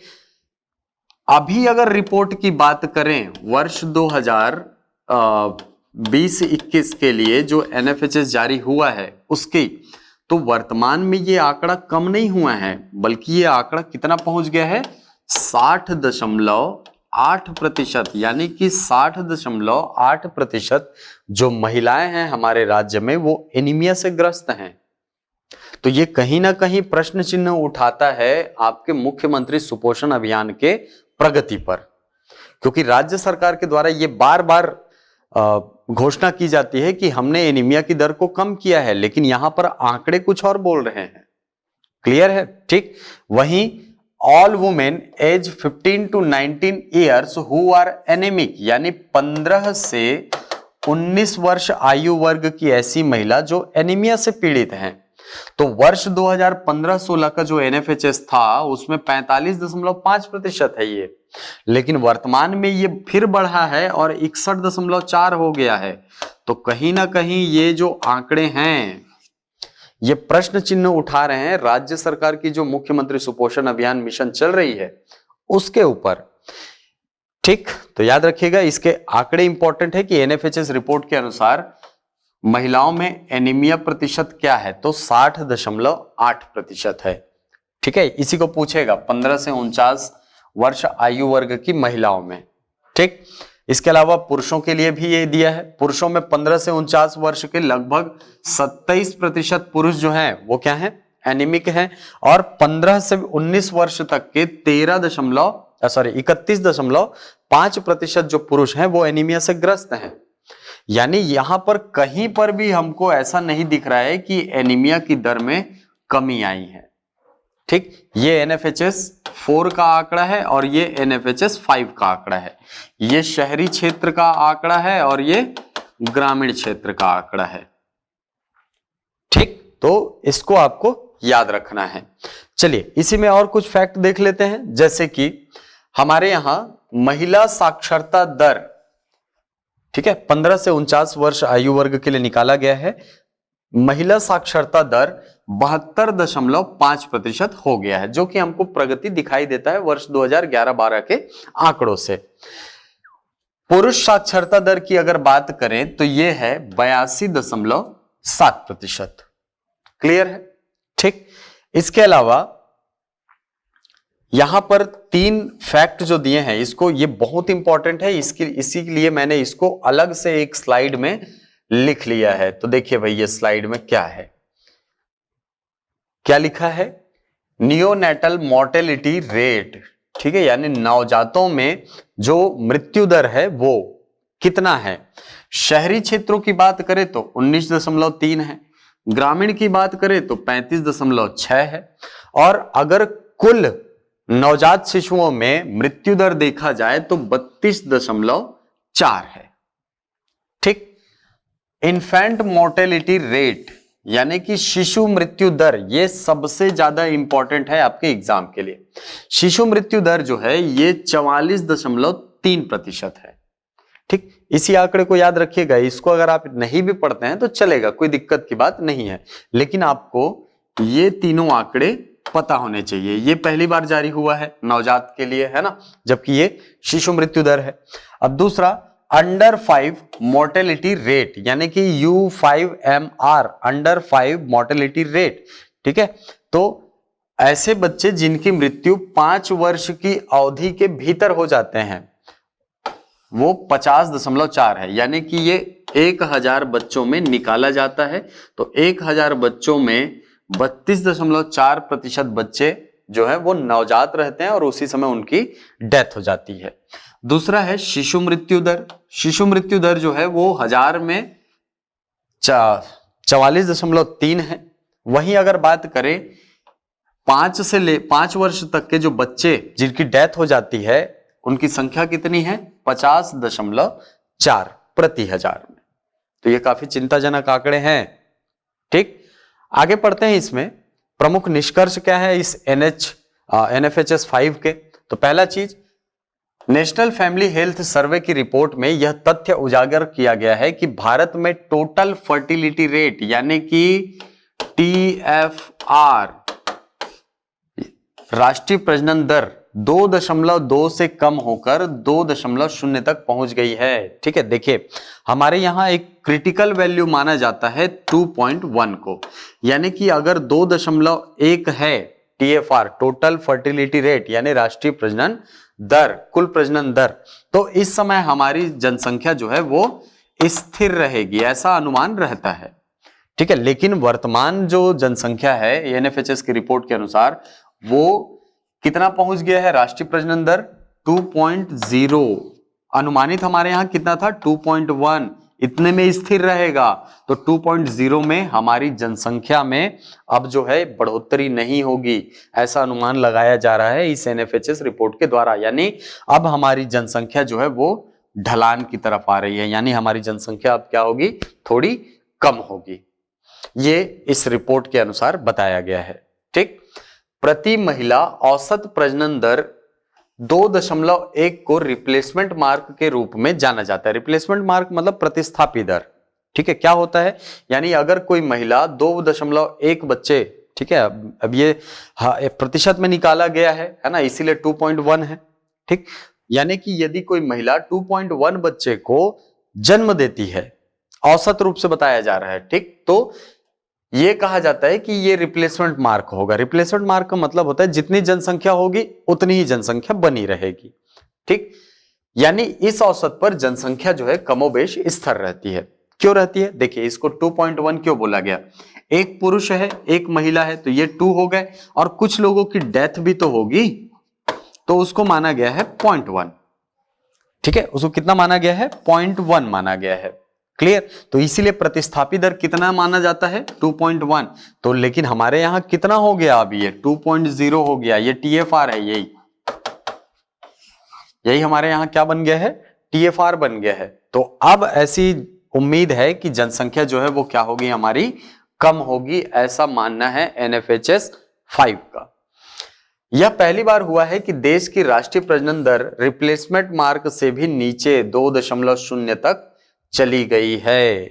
अभी अगर रिपोर्ट की बात करें वर्ष 2020-21 के लिए जो एनएफएचएस जारी हुआ है उसकी, तो वर्तमान में ये आंकड़ा कम नहीं हुआ है बल्कि ये आंकड़ा कितना पहुंच गया है 60.8%, यानी कि 60.8% जो महिलाएं हैं हमारे राज्य में वो एनीमिया से ग्रस्त हैं। तो ये कहीं ना कहीं प्रश्न चिन्ह उठाता है आपके मुख्यमंत्री सुपोषण अभियान के प्रगति पर, क्योंकि राज्य सरकार के द्वारा ये बार बार घोषणा की जाती है कि हमने एनीमिया की दर को कम किया है, लेकिन यहां पर आंकड़े कुछ और बोल रहे हैं। क्लियर है? ठीक, वहीं all women age 15 to 19 years who are anaemic, यानी 15 से 19 वर्ष आयु वर्ग की ऐसी महिला जो एनीमिया से पीड़ित हैं। तो वर्ष 2015-16 का जो एनएफएचएस था उसमें 45.5% है ये, लेकिन वर्तमान में ये फिर बढ़ा है और 61.4 हो गया है। तो कहीं ना कहीं ये जो आंकड़े हैं ये प्रश्न चिन्ह उठा रहे हैं राज्य सरकार की जो मुख्यमंत्री सुपोषण अभियान मिशन चल रही है उसके ऊपर। ठीक, तो याद रखिएगा इसके आंकड़े इंपॉर्टेंट है कि एनएफएचएस रिपोर्ट के अनुसार महिलाओं में एनीमिया प्रतिशत क्या है, तो 60.8% है। ठीक है, इसी को पूछेगा 15 से 49 वर्ष आयु वर्ग की महिलाओं में। ठीक, इसके अलावा पुरुषों के लिए भी ये दिया है, पुरुषों में 15 से 49 वर्ष के लगभग 27% पुरुष जो हैं वो क्या है, एनीमिक हैं, और 15 से 19 वर्ष तक के 31.5% जो पुरुष हैं वो एनीमिया से ग्रस्त हैं। यानी यहां पर कहीं पर भी हमको ऐसा नहीं दिख रहा है कि एनीमिया की दर में कमी आई है। ठीक, ये एनएफएचएस 4 का आंकड़ा है और ये एनएफएचएस 5 का आंकड़ा है। ये शहरी क्षेत्र का आंकड़ा है और ये ग्रामीण क्षेत्र का आंकड़ा है। ठीक, तो इसको आपको याद रखना है। चलिए इसी में और कुछ फैक्ट देख लेते हैं, जैसे कि हमारे यहां महिला साक्षरता दर, ठीक है, 15 से 49 वर्ष आयु वर्ग के लिए निकाला गया है। महिला साक्षरता दर 72.5% हो गया है, जो कि हमको प्रगति दिखाई देता है वर्ष 2011-12 के आंकड़ों से। पुरुष साक्षरता दर की अगर बात करें तो यह है 82.7%। क्लियर है? ठीक, इसके अलावा यहां पर 3 फैक्ट जो दिए हैं, इसको, ये बहुत इंपॉर्टेंट है, इसीलिए मैंने इसको अलग से एक स्लाइड में लिख लिया है। तो देखिए भाई ये स्लाइड में क्या है, क्या लिखा है, नियोनेटल मोर्टेलिटी रेट, ठीक है, यानी नवजातों में जो मृत्यु दर है वो कितना है। शहरी क्षेत्रों की बात करें तो 19.3 है, ग्रामीण की बात करें तो 35.6 है, और अगर कुल नवजात शिशुओं में मृत्यु दर देखा जाए तो 32.4 है। ठीक, इन्फेंट मोर्टेलिटी रेट यानी कि शिशु मृत्यु दर, ये सबसे ज्यादा इंपॉर्टेंट है आपके एग्जाम के लिए। शिशु मृत्यु दर जो है ये 44.3% है। ठीक, इसी आंकड़े को याद रखिएगा। इसको अगर आप नहीं भी पढ़ते हैं तो चलेगा, कोई दिक्कत की बात नहीं है, लेकिन आपको ये तीनों आंकड़े पता होने चाहिए। ये पहली बार जारी हुआ है नवजात के लिए, है ना, जबकि ये शिशु मृत्यु दर है। अब दूसरा, अंडर 5 मोर्टेलिटी रेट यानी कि U5MR, अंडर 5 मोर्टेलिटी रेट। ठीक है, तो ऐसे बच्चे जिनकी मृत्यु 5 वर्ष की अवधि के भीतर हो जाते हैं वो 50.4 है, यानी कि ये 1000 बच्चों में निकाला जाता है। तो 1000 बच्चों में 32.4% बच्चे जो है वो नवजात रहते हैं और उसी समय उनकी डेथ हो जाती है। दूसरा है शिशु मृत्यु दर। शिशु मृत्यु दर जो है वो 1000 में 44.3 है। वहीं अगर बात करें 5 वर्ष तक के जो बच्चे जिनकी डेथ हो जाती है उनकी संख्या कितनी है? 50.4 प्रति 1000 में। तो ये काफी चिंताजनक आंकड़े हैं। ठीक, आगे पढ़ते हैं। इसमें प्रमुख निष्कर्ष क्या है इस NFHS 5 के? तो पहला चीज, नेशनल फैमिली हेल्थ सर्वे की रिपोर्ट में यह तथ्य उजागर किया गया है कि भारत में टोटल फर्टिलिटी रेट यानी कि TFR, राष्ट्रीय प्रजनन दर 2.2 से कम होकर 2.0 तक पहुंच गई है। ठीक है, देखिए हमारे यहां एक क्रिटिकल वैल्यू माना जाता है 2.1 को, यानी कि अगर 2.1 है TFR, टोटल फर्टिलिटी रेट यानी राष्ट्रीय प्रजनन दर, कुल प्रजनन दर, तो इस समय हमारी जनसंख्या जो है वो स्थिर रहेगी, ऐसा अनुमान रहता है। ठीक है, लेकिन वर्तमान जो जनसंख्या है NFHS की रिपोर्ट के अनुसार वो कितना पहुंच गया है? राष्ट्रीय प्रजनन दर 2.0, अनुमानित हमारे यहां कितना था? 2.1, इतने में स्थिर रहेगा। तो 2.0 में हमारी जनसंख्या में अब जो है बढ़ोतरी नहीं होगी, ऐसा अनुमान लगाया जा रहा है इस NFHS रिपोर्ट के द्वारा। यानी अब हमारी जनसंख्या जो है वो ढलान की तरफ आ रही है, यानी हमारी जनसंख्या अब क्या होगी? थोड़ी कम होगी। ये इस रिपोर्ट के अनुसार बताया गया है। ठीक, प्रति महिला औसत प्रजनन दर 2.1 को रिप्लेसमेंट मार्क के रूप में जाना जाता है। रिप्लेसमेंट मार्क मतलब प्रतिस्थापी दर। ठीक है, क्या होता है? यानी अगर कोई महिला 2.1 बच्चे, ठीक है, अब ये प्रतिशत में निकाला गया है ना, इसीलिए 2.1 है। ठीक, यानी कि यदि कोई महिला 2.1 बच्चे को जन्म देती है, औसत रूप से बताया जा रहा है, ठीक, तो ये कहा जाता है कि ये रिप्लेसमेंट मार्क होगा। रिप्लेसमेंट मार्क का मतलब होता है जितनी जनसंख्या होगी उतनी ही जनसंख्या बनी रहेगी। ठीक, यानी इस औसत पर जनसंख्या जो है कमोबेश स्थिर रहती है। क्यों रहती है? देखिए इसको 2.1 क्यों बोला गया? एक पुरुष है, एक महिला है, तो ये 2 हो गए, और कुछ लोगों की डेथ भी तो होगी, तो उसको माना गया है 0.1। ठीक है, उसको कितना माना गया है? 0.1 माना गया है। क्लियर? तो इसीलिए प्रतिस्थापी दर कितना माना जाता है? 2.1। तो लेकिन हमारे यहां कितना हो गया? अभी ये 2.0 हो गया। ये TFR है, यही हमारे यहां क्या बन गया है? TFR बन गया है। तो अब ऐसी उम्मीद है कि जनसंख्या जो है वो क्या होगी? हमारी कम होगी, ऐसा मानना है NFHS 5 का। यह पहली बार हुआ है कि देश की राष्ट्रीय प्रजनन दर रिप्लेसमेंट मार्क से भी नीचे 2.0 तक चली गई है।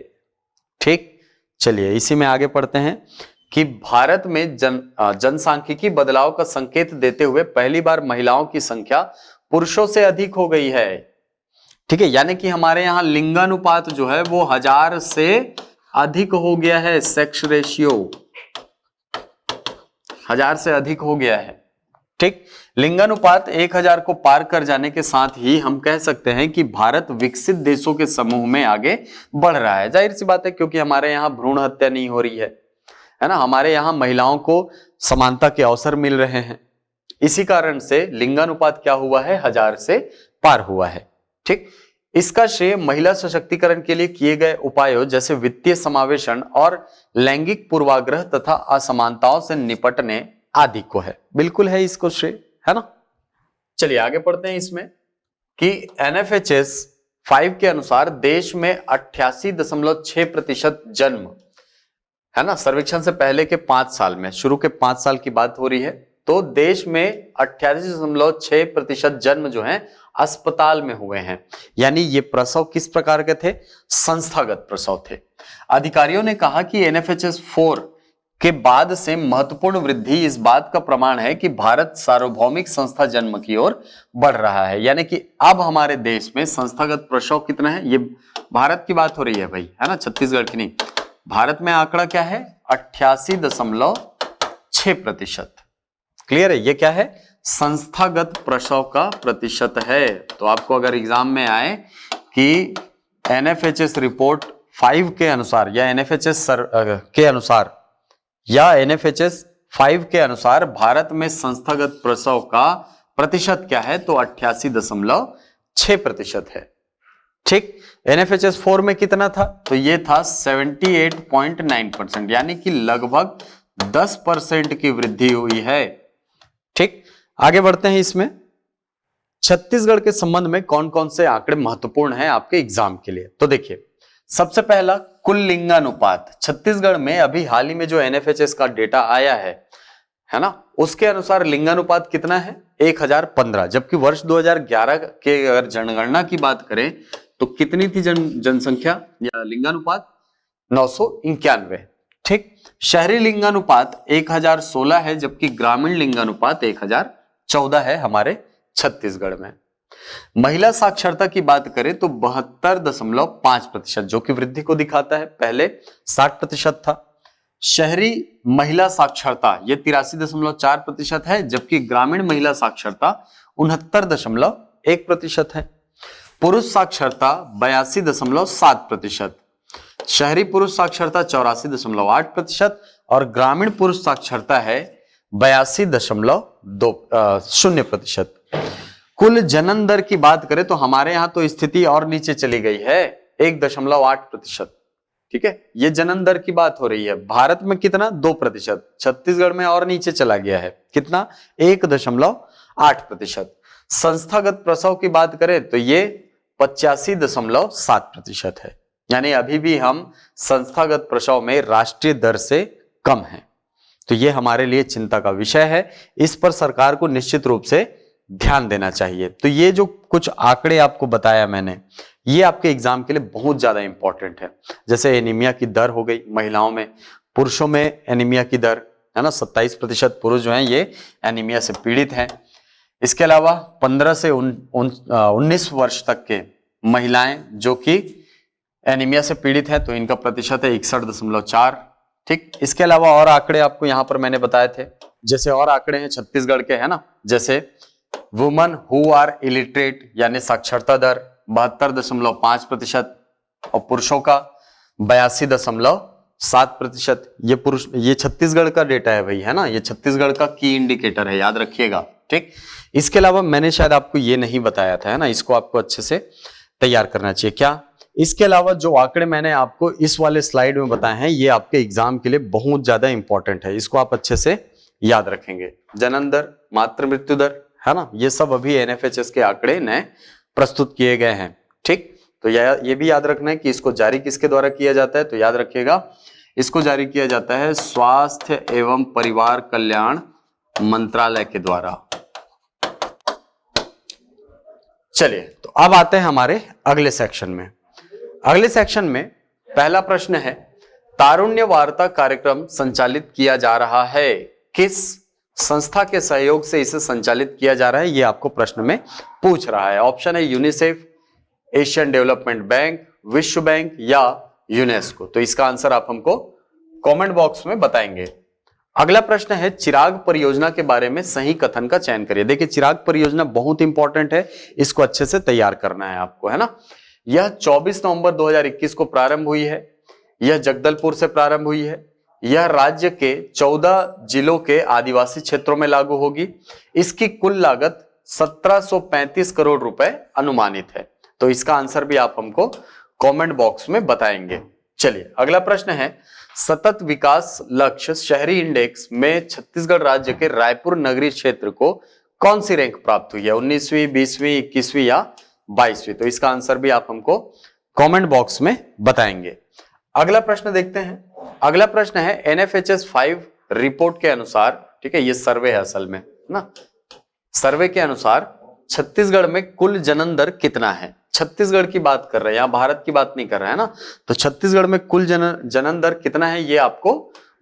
ठीक, चलिए इसी में आगे पढ़ते हैं कि भारत में जनसांख्यिकी बदलाव का संकेत देते हुए पहली बार महिलाओं की संख्या पुरुषों से अधिक हो गई है। ठीक है, यानी कि हमारे यहां लिंगानुपात जो है वो 1000 से अधिक हो गया है। सेक्स रेशियो 1000 से अधिक हो गया है। ठीक, लिंगानुपात 1000 को पार कर जाने के साथ ही हम कह सकते हैं कि भारत विकसित देशों के समूह में आगे बढ़ रहा है। जाहिर सी बात है, क्योंकि हमारे यहाँ भ्रूण हत्या नहीं हो रही है ना, हमारे यहाँ महिलाओं को समानता के अवसर मिल रहे हैं। इसी कारण से लिंगानुपात क्या हुआ है? 1000 से पार हुआ है। ठीक, इसका श्रेय महिला सशक्तिकरण के लिए किए गए उपायों जैसे वित्तीय समावेशन और लैंगिक पूर्वाग्रह तथा असमानताओं से निपटने आदि को है। बिल्कुल है इसको श्रेय, है ना। चलिए आगे पढ़ते हैं इसमें कि NFHS 5 के अनुसार देश में 88.6% जन्म, है ना, सर्वेक्षण से पहले के 5 साल में, शुरू के 5 साल की बात हो रही है, तो देश में 88.6% जन्म जो है अस्पताल में हुए हैं। यानी ये प्रसव किस प्रकार के थे? संस्थागत प्रसव थे। अधिकारियों ने कहा कि NFHS 4 के बाद से महत्वपूर्ण वृद्धि इस बात का प्रमाण है कि भारत सार्वभौमिक संस्था जन्म की ओर बढ़ रहा है। यानी कि अब हमारे देश में संस्थागत प्रसव कितना है? ये भारत की बात हो रही है भाई, है ना, छत्तीसगढ़ की नहीं। भारत में आंकड़ा क्या है? 88.6%। क्लियर है? ये क्या है? संस्थागत प्रसव का प्रतिशत है। तो आपको अगर एग्जाम में आए कि NFHS रिपोर्ट 5 के अनुसार या NFHS के अनुसार या NFHS 5 के अनुसार भारत में संस्थागत प्रसव का प्रतिशत क्या है? तो 88.6% है। ठीक। NFHS 4 में कितना था? तो ये था 78.9%, यानी कि लगभग 10% की वृद्धि हुई है। ठीक, आगे बढ़ते हैं। इसमें छत्तीसगढ़ के संबंध में कौन कौन से आंकड़े महत्वपूर्ण हैं आपके एग्जाम के लिए? तो देखिए, सबसे पहला कुल लिंगानुपात। छत्तीसगढ़ में अभी हाल ही में जो NFHS का डेटा आया है ना, उसके अनुसार लिंगानुपात कितना है? 1015। जबकि वर्ष 2011 के अगर जनगणना की बात करें तो कितनी थी जनसंख्या या लिंगानुपात? 991। ठीक। शहरी लिंगानुपात 1016 है, जबकि ग्रामीण लिंगानुपात 1014 है हमारे छत्तीसगढ़ में। महिला साक्षरता की बात करें तो 72.5%, जो कि वृद्धि को दिखाता है। पहले 60% था। शहरी महिला साक्षरता ये 83.4% है, जबकि ग्रामीण महिला साक्षरता 69.1% है। पुरुष साक्षरता 82.7%, शहरी पुरुष साक्षरता 84.8% और ग्रामीण पुरुष साक्षरता है 82.0%। कुल जनन दर की बात करें तो हमारे यहां तो स्थिति और नीचे चली गई है, 1.8%। ठीक है, ये जनन दर की बात हो रही है। भारत में कितना? 2%। छत्तीसगढ़ में और नीचे चला गया है, कितना? 1.8%। संस्थागत प्रसव की बात करें तो ये 85.7% है। यानी अभी भी हम संस्थागत प्रसव में राष्ट्रीय दर से कम हैं। तो ये हमारे लिए चिंता का विषय है। इस पर सरकार को निश्चित रूप से ध्यान देना चाहिए। तो ये जो कुछ आंकड़े आपको बताया मैंने, ये आपके एग्जाम के लिए बहुत ज्यादा इंपॉर्टेंट है। जैसे एनीमिया की दर हो गई महिलाओं में, पुरुषों में एनीमिया की दर है ना, 27% पुरुष जो हैं ये एनीमिया से पीड़ित हैं। इसके अलावा 15 से 19 वर्ष तक के महिलाएं जो कि एनीमिया से पीड़ित है, तो इनका प्रतिशत है 61.4। ठीक। इसके अलावा और आंकड़े आपको यहां पर मैंने बताए थे, जैसे और आंकड़े हैं छत्तीसगढ़ के, है ना, जैसे वुमन हु आर इलिटरेट यानी साक्षरता दर 72.5% और पुरुषों का 82.7%। ये छत्तीसगढ़ का डेटा है भाई, है ना, ये छत्तीसगढ़ का की इंडिकेटर है, याद रखिएगा। ठीक। इसके अलावा मैंने शायद आपको ये नहीं बताया था, है ना, इसको आपको अच्छे से तैयार करना चाहिए। क्या? इसके अलावा जो आंकड़े मैंने आपको इस वाले स्लाइड में बताए हैं, ये आपके एग्जाम के लिए बहुत ज्यादा इंपॉर्टेंट है। इसको आप अच्छे से याद रखेंगे। जनन दर, मातृ मृत्यु दर, है ना, ये सब अभी NFHS के आंकड़े नए प्रस्तुत किए गए हैं। ठीक। तो ये भी याद रखना है कि इसको जारी किसके द्वारा किया जाता है? तो याद रखिएगा, इसको जारी किया जाता है स्वास्थ्य एवं परिवार कल्याण मंत्रालय के द्वारा। चलिए, तो अब आते हैं हमारे अगले सेक्शन में। अगले सेक्शन में पहला प्रश्न है, तारुण्य वार्ता कार्यक्रम संचालित किया जा रहा है, किस संस्था के सहयोग से इसे संचालित किया जा रहा है? ये आपको प्रश्न में पूछ रहा है। ऑप्शन है यूनिसेफ, एशियन डेवलपमेंट बैंक, विश्व बैंक या यूनेस्को। तो इसका आंसर आप हमको कमेंट बॉक्स में बताएंगे। अगला प्रश्न है, चिराग परियोजना के बारे में सही कथन का चयन करिए। देखिए, चिराग परियोजना बहुत इंपॉर्टेंट है, इसको अच्छे से तैयार करना है आपको, है ना। यह 24 नवंबर 2021 को प्रारंभ हुई है। यह जगदलपुर से प्रारंभ हुई है। यह राज्य के 14 जिलों के आदिवासी क्षेत्रों में लागू होगी। इसकी कुल लागत 1735 करोड़ रुपए अनुमानित है। तो इसका आंसर भी आप हमको कमेंट बॉक्स में बताएंगे। चलिए, अगला प्रश्न है, सतत विकास लक्ष्य शहरी इंडेक्स में छत्तीसगढ़ राज्य के रायपुर नगरीय क्षेत्र को कौन सी रैंक प्राप्त हुई है? 19वीं, 20वीं, 21वीं या 22वीं। तो इसका आंसर भी आप हमको कमेंट बॉक्स में बताएंगे। अगला प्रश्न देखते हैं। अगला प्रश्न है NFHS 5 रिपोर्ट के अनुसार, ठीक है, ये सर्वे है असल में ना, सर्वे के अनुसार छत्तीसगढ़ में कुल जनन दर कितना है। छत्तीसगढ़ की बात कर रहे हैं, यहां भारत की बात नहीं कर रहे हैं ना। तो छत्तीसगढ़ में कुल जनन दर कितना है ये आपको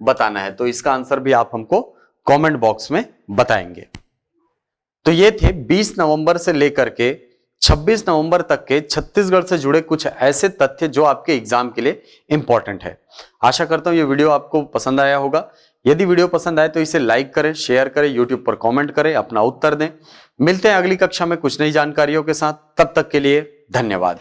बताना है। तो इसका आंसर भी आप हमको कमेंट बॉक्स में बताएंगे। तो ये थे 20 नवंबर से लेकर के 26 नवंबर तक के छत्तीसगढ़ से जुड़े कुछ ऐसे तथ्य जो आपके एग्जाम के लिए इंपॉर्टेंट है। आशा करता हूं ये वीडियो आपको पसंद आया होगा। यदि वीडियो पसंद आए तो इसे लाइक करें, शेयर करें, यूट्यूब पर कमेंट करें, अपना उत्तर दें। मिलते हैं अगली कक्षा में कुछ नई जानकारियों के साथ। तब तक के लिए धन्यवाद।